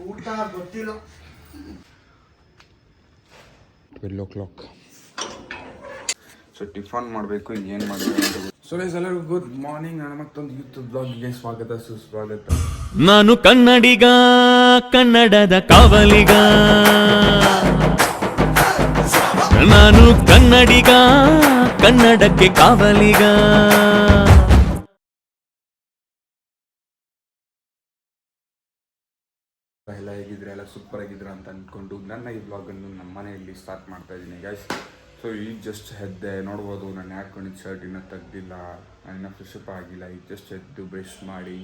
ಊಟ ಗೊತ್ತಿಲ್ಲ. 12 o'clock. So tiffin ಮಾಡಬೇಕು, ಏನು ಮಾಡಬೇಕು ಅಂತ. ಸೊ ಗೈಸ್ ಎಲ್ಲರಿಗೂ ಗುಡ್ ಮಾರ್ನಿಂಗ್. ನನ್ನ ಮತ್ತೊಂದು ಯೂಟ್ಯೂಬ್ ಬ್ಲಾಗ್ಗೆ ಸ್ವಾಗತ ಸುಸ್ವಾಗತ. ನಾನು ಕನ್ನಡಿಗ, ಕನ್ನಡದ ಕಾವಲಿಗ. ನಾನು ಕನ್ನಡಿಗ, ಕನ್ನಡಕ್ಕೆ ಕಾವಲಿಗ. ಎಲ್ಲ ಹೇಗಿದ್ರೆ ಎಲ್ಲ ಸೂಪರ್ ಆಗಿದ್ರೆ ಅಂತ ಅಂದ್ಕೊಂಡು ನನ್ನ ಈ ಬ್ಲಾಗನ್ನು ನಮ್ಮ ಮನೆಯಲ್ಲಿ ಸ್ಟಾರ್ಟ್ ಮಾಡ್ತಾ ಇದ್ದೀನಿ ಗೈಸ್. ಸೊ ಈಗ ಜಸ್ಟ್ ಎದ್ದೆ, ನೋಡ್ಬೋದು ನಾನು ಹಾಕೊಂಡಿದ್ದ ಶರ್ಟ್ ಇನ್ನೂ ತೆಗ್ದಿಲ್ಲ, ನಾನು ಇನ್ನೂ ಫ್ರೆಶ್ ಅಪ್ ಆಗಿಲ್ಲ. ಈಗ ಜಸ್ಟ್ ಎದ್ದು ಬ್ರಷ್ ಮಾಡಿ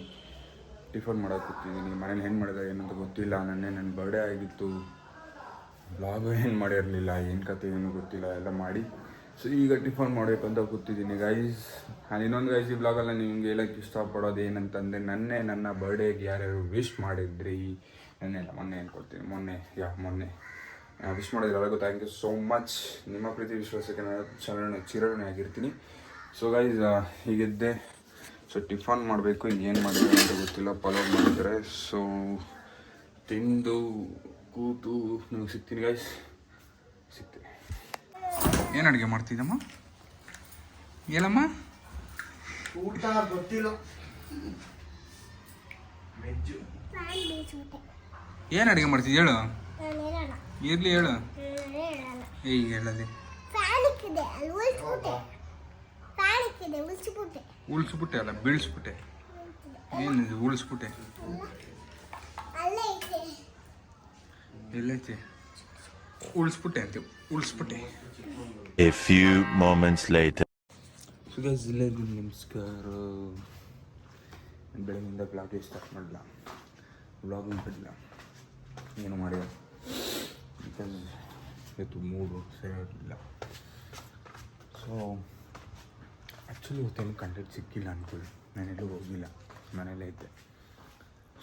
ಟಿಫನ್ ಮಾಡೋಕೆ ಕೂತಿದ್ದೀನಿ. ಮನೇಲಿ ಏನು ಮಾಡಿದೆ ಏನಂತ ಗೊತ್ತಿಲ್ಲ. ನನ್ನ ಬರ್ಡೇ ಆಗಿತ್ತು, ಬ್ಲಾಗು ಏನು ಮಾಡಿರಲಿಲ್ಲ, ಏನು ಕತೆ ಏನು ಗೊತ್ತಿಲ್ಲ, ಎಲ್ಲ ಮಾಡಿ ಸೊ ಈಗ ಟಿಫನ್ ಮಾಡಬೇಕಂತ ಕೂತಿದ್ದೀನಿ ಗೈಸ್. ನಾನು ಇನ್ನೊಂದು ಗೈಸ್ ಈ ಬ್ಲಾಗಲ್ಲಿ ನಿಮಗೆ ಹೇಳೋಕ್ಕೆ ಇಷ್ಟಪಡೋದು ಏನಂತಂದರೆ, ನನ್ನ ಬರ್ಡೇಗೆ ಯಾರ್ಯಾರು ವಿಶ್ ಮಾಡಿದ್ರಿ, ಮೊನ್ನೆ ಏನು ಕೊಡ್ತೀನಿ, ಮೊನ್ನೆ ವಿಶ್ ಮಾಡಿದ್ರೆ ಎಲ್ಲರಿಗೂ ಥ್ಯಾಂಕ್ ಯು ಸೋ ಮಚ್. ನಿಮ್ಮ ಪ್ರೀತಿ ವಿಶ್ವಾಸಕ್ಕೆ ನಾನು ಚಿರಋಣಿ ಆಗಿರ್ತೀನಿ. ಸೊ ಗೈಸ್ ಹೀಗಿದ್ದೆ. ಸೊ ಟಿಫನ್ ಮಾಡಬೇಕು, ಇನ್ನೇನು ಮಾಡಬೇಕು ಅಂತ ಗೊತ್ತಿಲ್ಲ. ಪಲಾವ್ ಮಾಡಿದ್ದಾರೆ. ಸೊ ತಿಂದು ಕೂತು ನಿಮಗೆ ಸಿಗ್ತೀನಿ ಗೈಸ್, ಸಿಗ್ತೀನಿ. ಏನು ಅಡುಗೆ ಮಾಡ್ತಿದ್ದಮ್ಮ? ಏನಮ್ಮ? ಊಟ ಗೊತ್ತಿಲ್ಲ. ವೆಜ್ಜು. ಏನು ಅಡುಗೆ ಮಾಡ್ತಿದ್ದೆ ಹೇಳು. ಇರ್ಲಿ ಹೇಳು. ಈಗ ಹೇಳದೆ ಉಳಿಸ್ಬಿಟ್ಟೆ ಅಲ್ಲ, ಬೀಳಿಸ್ಬಿಟ್ಟೆ. ಏನಿದೆ ಉಳಿಸ್ಬಿಟ್ಟೆ? ಎಲ್ಲೈತೆ? ಉಳಿಸ್ಬಿಟ್ಟೆ ಅಂತೀವಿ, ಉಳಿಸ್ಬಿಟ್ಟೆ. A few moments later. So guys ಎಲ್ಲರಿಗೂ ನಮಸ್ಕಾರ. ಬೆಳಗಿಂದ ಬ್ಲಾಗ್ ಸ್ಟಾರ್ಟ್ ಮಾಡಲ್ಲ, ಬ್ಲಾಗ್ ಮಾಡಿಲ್ಲ, ಏನು ಮಾಡಿಲ್ಲ. ಬಿಕಾಸ್ ಇವತ್ತು ಮೂಡು ಸರಿಯಾಗಿಲ್ಲ. ಸೊ ಆ್ಯಕ್ಚುಲಿ ಇವತ್ತೇನು ಕಂಟೆಂಟ್ ಸಿಕ್ಕಿಲ್ಲ ಅಂದ್ಕೊಳ್ಳಿ. ನಾನೆಲ್ಲೂ ಹೋಗಿಲ್ಲ, ಮನೇಲೇ ಇದ್ದೆ.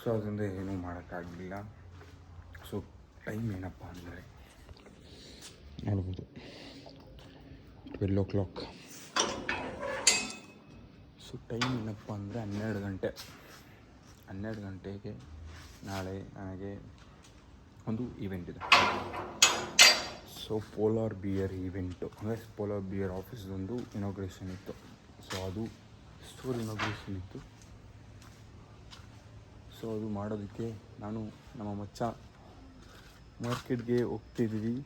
ಸೊ ಅದರಿಂದ ಏನೂ ಮಾಡೋಕ್ಕಾಗಲಿಲ್ಲ. ಸೊ ಟೈಮ್ ಏನಪ್ಪ ಅಂದರೆ ನೋಡ್ಬೋದು 12 o'clock. ಸೊ ಟೈಮ್ ಏನಪ್ಪ ಅಂದರೆ 12 ಗಂಟೆ. 12 ಗಂಟೆಗೆ ನಾಳೆ ನನಗೆ ಒಂದು ಈವೆಂಟ್ ಇದೆ. ಸೊ ಪೋಲಾರ್ ಬಿಯರ್ ಈವೆಂಟು, ಅಂದರೆ ಪೋಲಾರ್ ಬಿಯರ್ ಆಫೀಸ್ದೊಂದು ಇನಾಗ್ರೇಷನ್ ಇತ್ತು. ಸೊ ಅದು ಸ್ಟೋರ್ ಇನಾಗ್ರೇಷನ್ ಇತ್ತು. ಸೊ ಅದು ಮಾಡೋದಕ್ಕೆ ನಾನು ನಮ್ಮ ಮಚ್ಚ ಮಾರ್ಕೆಟ್ಗೆ ಹೋಗ್ತಿದ್ದೀವಿ.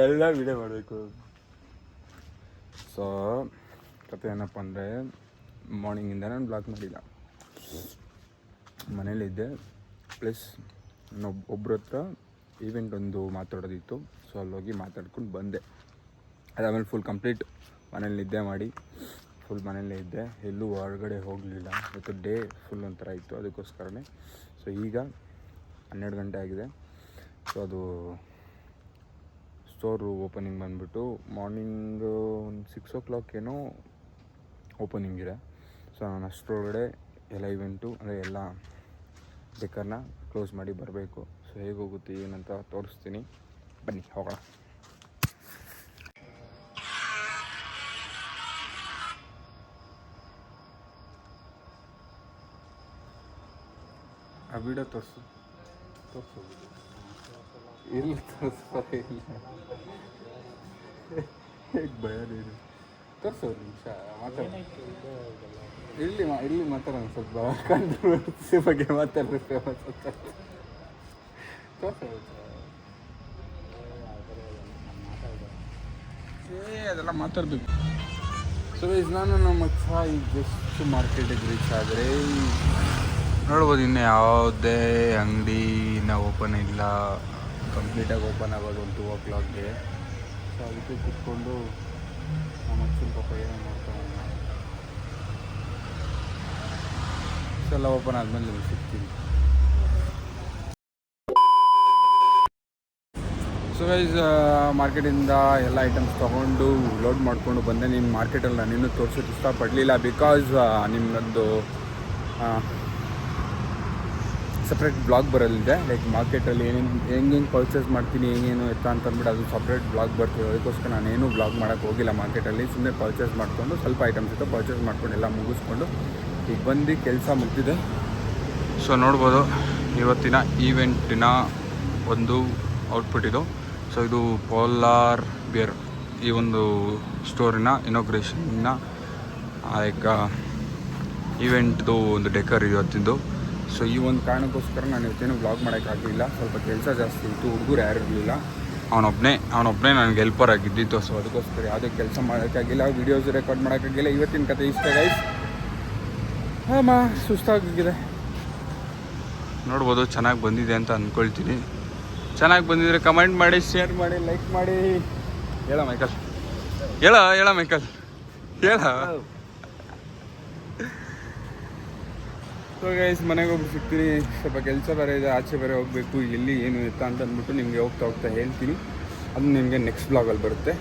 ಎಲ್ಲ ವಿಡಿಯೋ ಮಾಡಬೇಕು. ಸೊ ಕತೆ ಏನಪ್ಪ ಅಂದರೆ, ಮಾರ್ನಿಂಗಿಂದ ನಾನು ಬ್ಲಾಗ್ ಮಾಡಿಲ್ಲ, ಮನೇಲಿದ್ದೆ. ಪ್ಲಸ್ ಒಬ್ಬರ ಹತ್ರ ಈವೆಂಟ್ ಒಂದು ಮಾತಾಡೋದಿತ್ತು. ಸೊ ಅಲ್ಲೋಗಿ ಮಾತಾಡ್ಕೊಂಡು ಬಂದೆ. ಅದಾದಮೇಲೆ ಫುಲ್ ಕಂಪ್ಲೀಟ್ ಮನೇಲಿ ನಿದ್ದೆ ಮಾಡಿ ಫುಲ್ ಮನೆಯಲ್ಲೇ ಇದ್ದೆ, ಎಲ್ಲೂ ಹೊರಗಡೆ ಹೋಗಲಿಲ್ಲ. ಇವತ್ತು ಡೇ ಫುಲ್ ಒಂಥರ ಇತ್ತು, ಅದಕ್ಕೋಸ್ಕರನೇ. ಸೊ ಈಗ 12 ಗಂಟೆ ಆಗಿದೆ. ಸೊ ಅದು ಸ್ಟೋರು ಓಪನಿಂಗ್ ಬಂದುಬಿಟ್ಟು ಮಾರ್ನಿಂಗ್ ಒಂದು 6 o'clock ಏನೋ ಓಪನಿಂಗ್ ಇದೆ. ಸೊ ನಾನು ಅಷ್ಟರೊಳಗಡೆ ಎಲ್ಲ ಇವೆಂಟು ಅಂದರೆ ಎಲ್ಲ ಡೆಕ್ಕರ್ನ ಕ್ಲೋಸ್ ಮಾಡಿ ಬರಬೇಕು. ಸೊ ಹೇಗೆ ಹೋಗುತ್ತೆ ಏನಂತ ತೋರಿಸ್ತೀನಿ, ಬನ್ನಿ ಹೋಗೋಣ. ಆ ವಿಡಿಯೋ ತೋರಿಸು ಇಲ್ಲಿ ತೋರಿಸ್ತಾರೆ. ಇಲ್ಲ ಹೇಗೆ ಭಯ ನೀನು ತೋರಿಸೋ ಒಂದು ನಿಮಿಷ ಮಾತಾಡ. ಇಲ್ಲಿ ಮಾತಾಡೋಣ ಸ್ವಲ್ಪ, ಕಾಂಟ್ರವರ್ಸಿ ಬಗ್ಗೆ ಮಾತಾಡಿದ್ರೆ ಫೇಮಸ್ ಅಂತ ತೋರಿಸೋ. ಅದೆಲ್ಲ ಮಾತಾಡಬೇಕು. ಸೊ ಇದು ನಾನು ನಮ್ಮ ಮಚ್ಚ ಈಗ ಜಸ್ಟ್ ಮಾರ್ಕೆಟಿಗೆ ರೀಚ್ ಆದರೆ ನೋಡ್ಬೋದು. ಇನ್ನು ಯಾವುದೇ ಅಂಗಡಿ ಇನ್ನೂ ಓಪನ್ ಇಲ್ಲ, ಕಂಪ್ಲೀಟಾಗಿ ಓಪನ್ ಆಗೋದು ಒಂದು 2 o'clockಗೆ. ಸೊ ಅದಕ್ಕೆ ಕೂತ್ಕೊಂಡು ನಮ್ಮ ಅಚ್ಚನ ಪಾಪ ಏನೋ ಮಾಡ್ತಾನೆ. ಸೊ ಎಲ್ಲ ಓಪನ್ ಆದಮೇಲೆ ನಿಮ್ಗೆ ಸಿಗ್ತೀನಿ. ಸೊ ಗೈಸ್ ಮಾರ್ಕೆಟಿಂದ ಎಲ್ಲ ಐಟಮ್ಸ್ ತೊಗೊಂಡು ಲೋಡ್ ಮಾಡಿಕೊಂಡು ಬಂದೆ. ನಿಮ್ಮ ಮಾರ್ಕೆಟಲ್ಲಿ ನಾನು ಇನ್ನೂ ತೋರಿಸೋಕ್ಕೆ ಇಷ್ಟಪಡಲಿಲ್ಲ, ಬಿಕಾಸ್ ನಿಮ್ಮದು ಸಪ್ರೇಟ್ ಬ್ಲಾಗ್ ಬರಲಿದೆ. ಲೈಕ್ ಮಾರ್ಕೆಟಲ್ಲಿ ಏನೇನು ಹೆಂಗೆ ಪರ್ಚೇಸ್ ಮಾಡ್ತೀನಿ ಹೆಂಗೇನು ಎತ್ತ ಅಂತಂದ್ಬಿಟ್ಟು ಅದು ಸಪ್ರೇಟ್ ಬ್ಲಾಗ್ ಬರ್ತೀವಿ. ಅದಕ್ಕೋಸ್ಕರ ನಾನೇನು ಬ್ಲಾಗ್ ಮಾಡೋಕ್ಕೆ ಹೋಗಿಲ್ಲ ಮಾರ್ಕೆಟಲ್ಲಿ. ಸುಮ್ಮನೆ ಪರ್ಚೇಸ್ ಮಾಡಿಕೊಂಡು ಸ್ವಲ್ಪ ಐಟಮ್ಸ್ ಇತ್ತು ಪರ್ಚೇಸ್ ಮಾಡ್ಕೊಂಡು ಎಲ್ಲ ಮುಗಿಸ್ಕೊಂಡು ಈಗ ಬಂದು ಕೆಲಸ ಮುಗಿದಿದೆ. ಸೊ ನೋಡ್ಬೋದು ಇವತ್ತಿನ ಈವೆಂಟಿನ ಒಂದು ಔಟ್ಪುಟ್ ಇದು. ಸೊ ಇದು ಪೋಲಾರ್ ಬಿಯರ್ ಈ ಒಂದು ಸ್ಟೋರಿನ ಇನಾಗ್ರೇಷನ್ನ ಲೈಕ್ ಈವೆಂಟ್ದು ಒಂದು ಡೆಕರ್ ಇವತ್ತಿಂದು. ಸೊ ಈ ಒಂದು ಕಾರಣಕ್ಕೋಸ್ಕರ ನಾನು ಇವತ್ತೇನು ವ್ಲಾಗ್ ಮಾಡೋಕ್ಕಾಗಲಿಲ್ಲ. ಸ್ವಲ್ಪ ಕೆಲಸ ಜಾಸ್ತಿ ಇತ್ತು, ಹುಡುಗರು ಯಾರು ಇರಲಿಲ್ಲ, ಅವನೊಬ್ಬನೇ ನನಗೆ ಹೆಲ್ಪರ್ ಆಗಿದ್ದಿತ್ತು. ಸೊ ಅದಕ್ಕೋಸ್ಕರ ಯಾವುದೇ ಕೆಲಸ ಮಾಡೋಕ್ಕಾಗಿಲ್ಲ, ವೀಡಿಯೋಸ್ ರೆಕಾರ್ಡ್ ಮಾಡೋಕ್ಕಾಗಿಲ್ಲ. ಇವತ್ತಿನ ಕತೆ ಇಷ್ಟ ಗೈಸ್. ಸುಸ್ತಾಗಿದೆ. ನೋಡ್ಬೋದು ಚೆನ್ನಾಗಿ ಬಂದಿದೆ ಅಂತ ಅಂದ್ಕೊಳ್ತೀನಿ. ಚೆನ್ನಾಗಿ ಬಂದಿದ್ರೆ ಕಮೆಂಟ್ ಮಾಡಿ, ಶೇರ್ ಮಾಡಿ, ಲೈಕ್ ಮಾಡಿ. ಹೇಳ ಮೈಕಲ್, ಹೇಳ ಮೈಕಲ್, ಹೇಳ. ಸೊ ಗೈಸ್ ಮನೆಗೆ ಹೋಗಿ ಸಿಗ್ತೀನಿ. ಸ್ವಲ್ಪ ಕೆಲಸ ಬೇರೆ ಇದೆ, ಆಚೆ ಬೇರೆ ಹೋಗಬೇಕು. ಎಲ್ಲಿ ಏನು ಎತ್ತ ಅಂತ ಅಂದ್ಬಿಟ್ಟು ನಿಮಗೆ ಹೋಗ್ತಾ ಹೇಳ್ತೀನಿ. ಅದು ನಿಮಗೆ ನೆಕ್ಸ್ಟ್ ಬ್ಲಾಗಲ್ಲಿ ಬರುತ್ತೆ.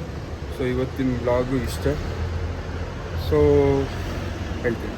ಸೊ ಇವತ್ತಿನ ಬ್ಲಾಗು ಇಷ್ಟೇ. ಸೊ ಹೇಳ್ತೀನಿ.